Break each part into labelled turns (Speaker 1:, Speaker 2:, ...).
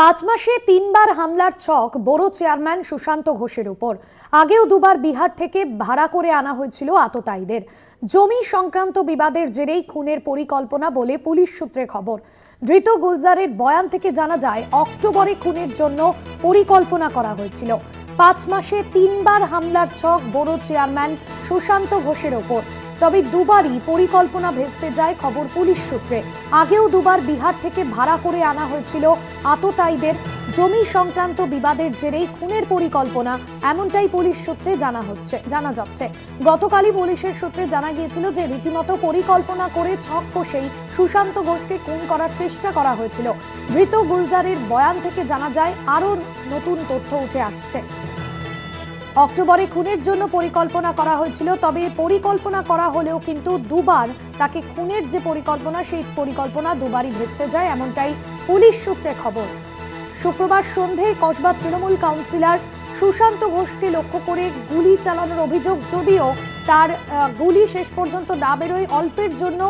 Speaker 1: 5 মাসে 3 বার হামলার ছক বড় চেয়ারম্যান সুশান্ত ঘোষের উপর। আগেও দুবার বিহার থেকে ভাড়া করে আনা হয়েছিল আততায়ীদের। জমি সংক্রান্ত বিবাদের জেরেই খুনের পরিকল্পনা বলে পুলিশ সূত্রে খবর। ধৃত গুলজারের বয়ান থেকে জানা যায় অক্টোবরে খুনের জন্য পরিকল্পনা করা হয়েছিল। 5 মাসে 3 বার হামলার ছক বড় চেয়ারম্যান সুশান্ত ঘোষের উপর। তবে দুবারই পরিকল্পনা ভেস্তে যায় খবর পুলিশ সূত্রে। আগেও দুবার বিহার থেকে ভাড়া করে আনা হয়েছিল আততায়ীদের। জমি সংক্রান্ত বিবাদের জেরেই খুনের পরিকল্পনা, এমনটাই পুলিশ সূত্রে জানা যাচ্ছে। গতকালই পুলিশের সূত্রে জানা গিয়েছিল যে রীতিমতো পরিকল্পনা করে ছক কষেই সুশান্ত ঘোষকে খুন করার চেষ্টা করা হয়েছিল। ধৃত গুলজারের বয়ান থেকে জানা যায় আরও নতুন তথ্য উঠে আসছে। অক্টোবরে খুনের জন্য পরিকল্পনা করা হয়েছিল, তবে পরিকল্পনা করা হলেও কিন্তু দুবার তাকে খুনের যে পরিকল্পনা, সেই পরিকল্পনা দুবারই ভেস্তে যায়, এমনটাই পুলিশ সূত্রে খবর। শুক্রবার সন্ধ্যায় কসবা তৃণমূল কাউন্সিলর সুশান্ত ঘোষকে লক্ষ্য করে গুলি চালানোর অভিযোগ, যদিও তার গুলি শেষ পর্যন্ত না বেরোয়। অল্পের জন্য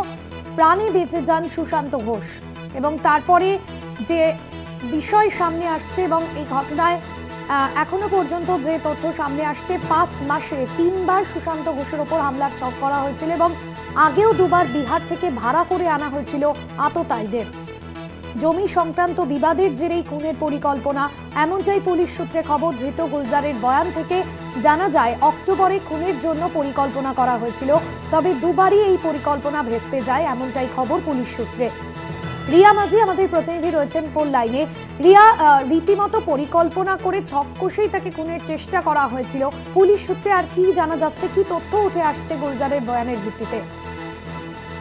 Speaker 1: প্রাণে বেঁচে যান সুশান্ত ঘোষ। এবং তারপরে যে বিষয় সামনে আসছে এবং এই ঘটনায় এখনো পর্যন্ত যে তথ্য সামনে আসছে, 5 মাসে 3 বার সুশান্ত ঘোষের ওপর হামলার ছক করা হয়েছিল এবং আগেও দুবার বিহার থেকে ভাড়া করে আনা হয়েছিল আততায়ীদের। জমি সংক্রান্ত বিবাদের জেরেই খুনের পরিকল্পনা, এমনটাই পুলিশ সূত্রে খবর। ধৃত গুলজারের বয়ান থেকে জানা যায় অক্টোবরে খুনের জন্য পরিকল্পনা করা হয়েছিল, তবে দুবারই এই পরিকল্পনা ভেস্তে যায়, এমনটাই খবর পুলিশ সূত্রে। রিয়া মাঝি আমাদের প্রতিনিধি রয়েছেন ফোন লাইনে। রিয়া, রীতিমতো পরিকল্পনা করে ছক কষেই তাকে খুনের চেষ্টা করা হয়েছিল, পুলিশ সূত্রে আর কি জানা যাচ্ছে, কি তথ্য উঠে আসছে গুলজারের বয়ানের ভিত্তিতে?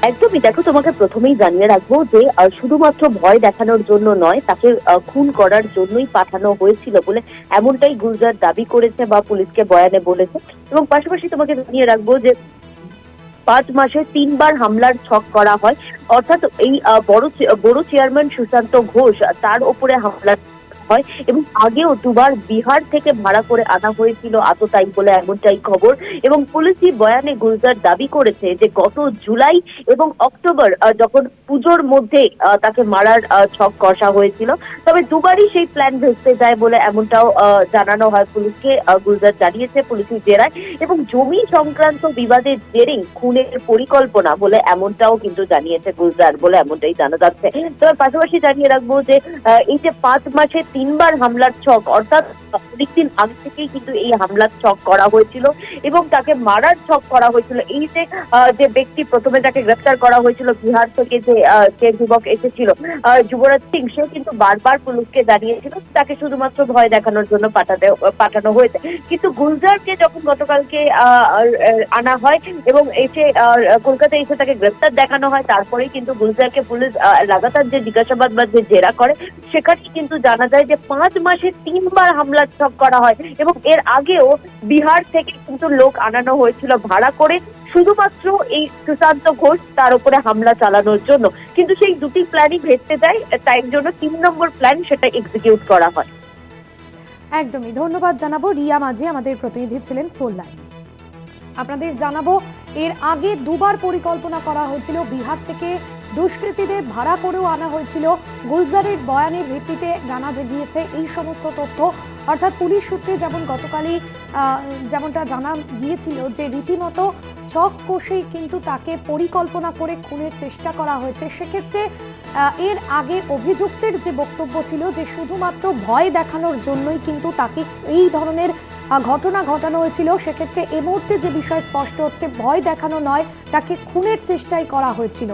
Speaker 2: একদমই, দেখো, তোমাকে প্রথমেই জানিয়ে রাখবো যে শুধুমাত্র ভয় দেখানোর জন্য নয়, তাকে খুন করার জন্যই পাঠানো হয়েছিল বলে এমনটাই গুলজার দাবি করেছে বা পুলিশকে বয়ানে বলেছে। এবং পাশাপাশি তোমাকে জানিয়ে রাখবো যে 5 মাসে 3 বার হামলার ছক করা হয়, অর্থাৎ এই বড় চেয়ারম্যান সুশান্ত ঘোষ, তার উপরে হামলা হয় এবং আগেও দুবার বিহার থেকে ভাড়া করে আনা হয়েছিল আততায়ী বলে এমনটাই খবর। এবং পুলিশি বয়ানে গুলজার দাবি করেছে যে গত জুলাই এবং অক্টোবর যখন পুজোর মধ্যে তাকে মারার ছক কষা হয়েছিল, তবে দুবারই সেই প্ল্যান ভেস্তে যায় বলে এমনটাও জানানো হয় পুলিশকে। গুলজার জানিয়েছে পুলিশি জেরায়, এবং জমি সংক্রান্ত বিবাদের জেরেই খুনের পরিকল্পনা বলে এমনটাও কিন্তু জানিয়েছে গুলজার বলে এমনটাই জানা যাচ্ছে। তবে পাশাপাশি জানিয়ে রাখবো যে এই যে 5 মাসে 3 বার হামলার ছক, অর্থাৎ অনেকদিন আগে থেকেই কিন্তু এই হামলার ছক করা হয়েছিল এবং তাকে মারার ছক করা হয়েছিল। এই যে ব্যক্তি প্রথমে তাকে গ্রেফতার করা হয়েছিল বিহার থেকে, যে যুবক এসেছিল যুবরাজ সিং, সে কিন্তু বারবার পুলিশকে জানিয়েছিল তাকে শুধুমাত্র ভয় দেখানোর জন্য পাঠানো হয়েছে। কিন্তু গুলজারকে যখন গতকালকে আনা হয় এবং এসে কলকাতায় এসে তাকে গ্রেফতার দেখানো হয়, তারপরেই কিন্তু গুলজারকে পুলিশ লাগাতার যে জিজ্ঞাসাবাদ বা যে জেরা করে, সেখানে কিন্তু জানা যায় যে 5 মাসে 3 বার হামলার ছক করা হয় এবং এর আগেও বিহার থেকে কিন্তু লোক আনানো হয়েছিল ভাড়া করে, শুধুমাত্র এই সুশান্ত ঘোষ তার উপরে হামলা চালানোর জন্য। কিন্তু সেই দুটি প্ল্যানই ভেস্তে যায়, তাই জন্য 3 নম্বর প্ল্যান সেটা এক্সিকিউট করা হয়।
Speaker 1: একদমই ধন্যবাদ জানাবো। রিয়া মাঝি আমাদের প্রতিনিধি ছিলেন ফোন লাইনে। আপনাদের জানাবো, এর আগে দুবার পরিকল্পনা করা হয়েছিল, বিহার থেকে দুষ্কৃতীদের ভাড়া করেও আনা হয়েছিল। গুলজারের বয়ানের ভিত্তিতে জানা গিয়েছে এই সমস্ত তথ্য, অর্থাৎ পুলিশ সূত্রে যেমন গতকালই যেমনটা জানা গিয়েছিল যে রীতিমতো ছক কষেই কিন্তু তাকে পরিকল্পনা করে খুনের চেষ্টা করা হয়েছে। সেক্ষেত্রে এর আগে অভিযুক্তের যে বক্তব্য ছিল যে শুধুমাত্র ভয় দেখানোর জন্যই কিন্তু তাকে এই ধরনের ঘটনা ঘটানো হয়েছিল, সেক্ষেত্রে এ মুহূর্তে যে বিষয় স্পষ্ট হচ্ছে, ভয় দেখানো নয়, তাকে খুনের চেষ্টাই করা হয়েছিল।